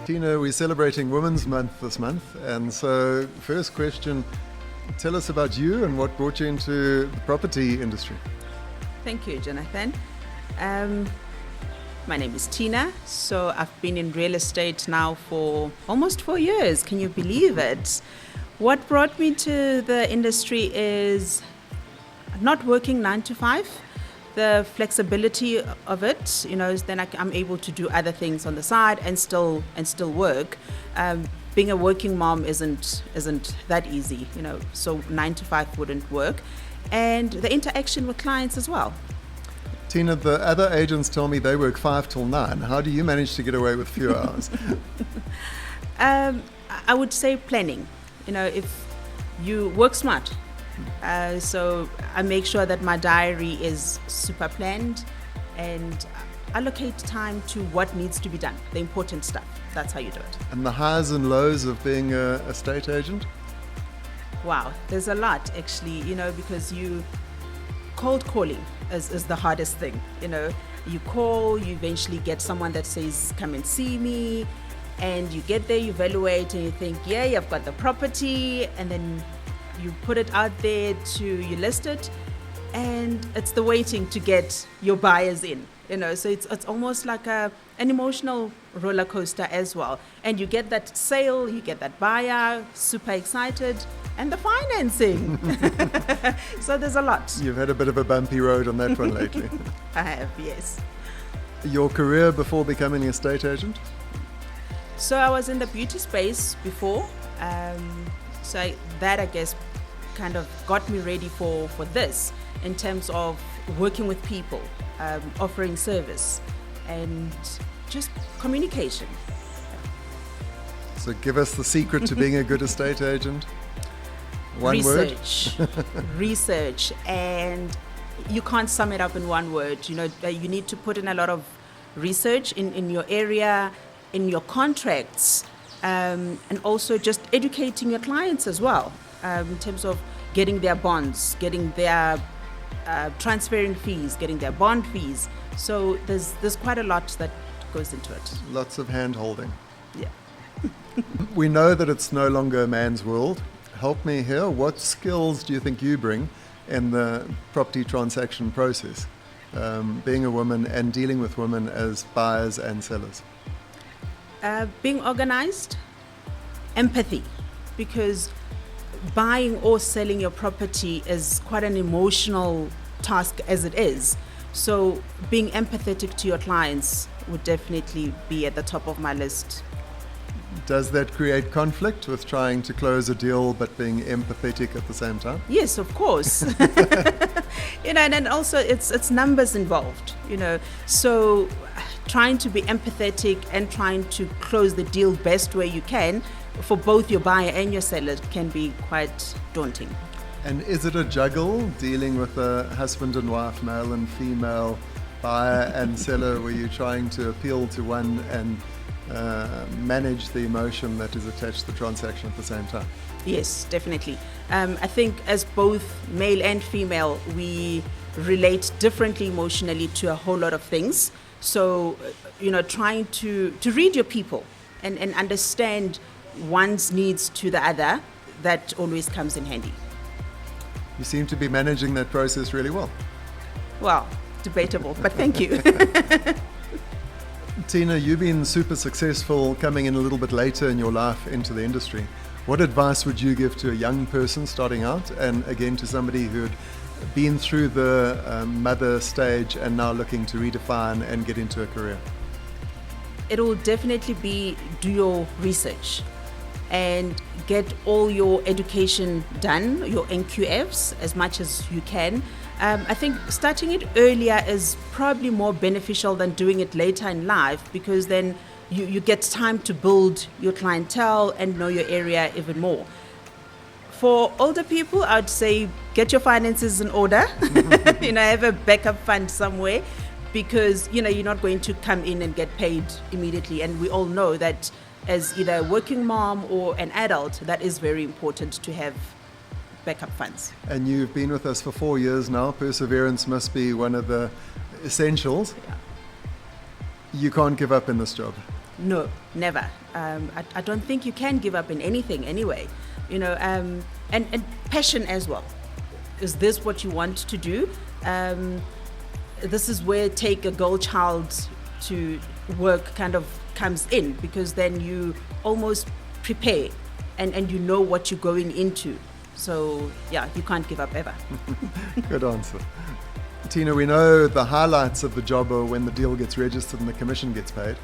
Thina, we're celebrating Women's Month this month, and so first question, tell us about you and what brought you into the property industry. Thank you, Jonathan. My name is Thina. So I've been in real estate now for almost 4 years. Can you believe it? What brought me to the industry is not working 9 to 5. The flexibility of it, is then I'm able to do other things on the side and still work. Being a working mom isn't that easy, so 9 to 5 wouldn't work. And the interaction with clients as well. Thina, the other agents tell me they work 5 till 9. How do you manage to get away with fewer hours? I would say planning. If you work smart. So I make sure that my diary is super planned and allocate time to what needs to be done, the important stuff. That's how you do it. And the highs and lows of being a estate agent? Wow, there's a lot actually, because cold calling is the hardest thing. You call, you eventually get someone that says, come and see me, and you get there, you evaluate, and you think, yeah, you've got the property, and then you put it out there you list it, and it's the waiting to get your buyers in, so it's almost like an emotional roller coaster as well. And you get that sale, you get that buyer, super excited, and the financing. So there's a lot. You've had a bit of a bumpy road on that one lately. I have, yes. Your career before becoming an estate agent? So I was in the beauty space before. So that, I guess, kind of got me ready for this in terms of working with people, offering service, and just communication. So give us the secret to being a good estate agent. One Research. word? Research. And you can't sum it up in one word. You need to put in a lot of research in your area, in your contracts, and also just educating your clients as well, in terms of getting their bonds, getting their transferring fees, getting their bond fees. So there's quite a lot that goes into it. Lots of hand-holding. Yeah. We know that it's no longer a man's world. Help me here. What skills do you think you bring in the property transaction process, being a woman and dealing with women as buyers and sellers? Being organized, empathy, because buying or selling your property is quite an emotional task as it is. So being empathetic to your clients would definitely be at the top of my list. Does that create conflict with trying to close a deal but being empathetic at the same time? Yes, of course. And then also it's numbers involved, So trying to be empathetic and trying to close the deal best way you can for both your buyer and your seller can be quite daunting. And is it a juggle dealing with a husband and wife, male and female, buyer and seller, where you're trying to appeal to one and manage the emotion that is attached to the transaction at the same time? Yes, definitely. I think as both male and female, we relate differently emotionally to a whole lot of things. So, trying to read your people and understand one's needs to the other, that always comes in handy. You seem to be managing that process really well. Well, debatable, but thank you. Thina, you've been super successful coming in a little bit later in your life into the industry. What advice would you give to a young person starting out, and again to somebody who had been through the mother stage and now looking to redefine and get into a career? It will definitely be do your research and get all your education done, your NQFs, as much as you can. I think starting it earlier is probably more beneficial than doing it later in life, because then you get time to build your clientele and know your area even more. For older people, I'd say get your finances in order, have a backup fund somewhere, because, you're not going to come in and get paid immediately. And we all know that as either a working mom or an adult, that is very important to have backup funds. And you've been with us for 4 years now. Perseverance must be one of the essentials. Yeah. You can't give up in this job. No, never. I don't think you can give up in anything anyway. And passion as well. Is this what you want to do? This is where take a girl child to work kind of comes in, because then you almost prepare and you know what you're going into. So yeah, you can't give up ever. Good answer. Thina, we know the highlights of the job are when the deal gets registered and the commission gets paid.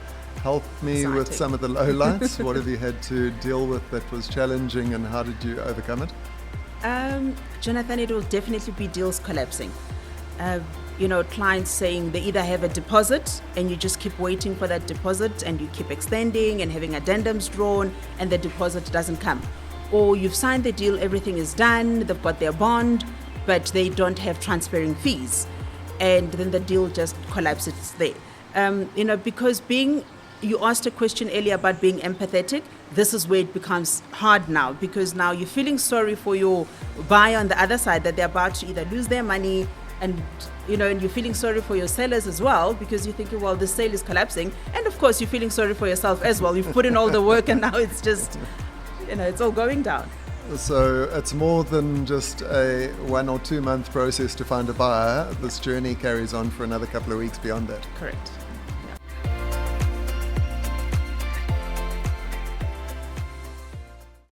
Help me with Exciting. some of the lowlights. What have you had to deal with that was challenging, and how did you overcome it? Jonathan, it will definitely be deals collapsing. Clients saying they either have a deposit and you just keep waiting for that deposit and you keep extending and having addendums drawn and the deposit doesn't come. Or you've signed the deal, everything is done, they've got their bond, but they don't have transferring fees. And then the deal just collapses there. Because you asked a question earlier about being empathetic. This is where it becomes hard now, because now you're feeling sorry for your buyer on the other side, that they're about to either lose their money, and you're feeling sorry for your sellers as well, because you're thinking, well, the sale is collapsing. And of course, you're feeling sorry for yourself as well. You've put in all the work and now it's just, it's all going down. So it's more than just a 1 or 2 month process to find a buyer. This journey carries on for another couple of weeks beyond that. Correct.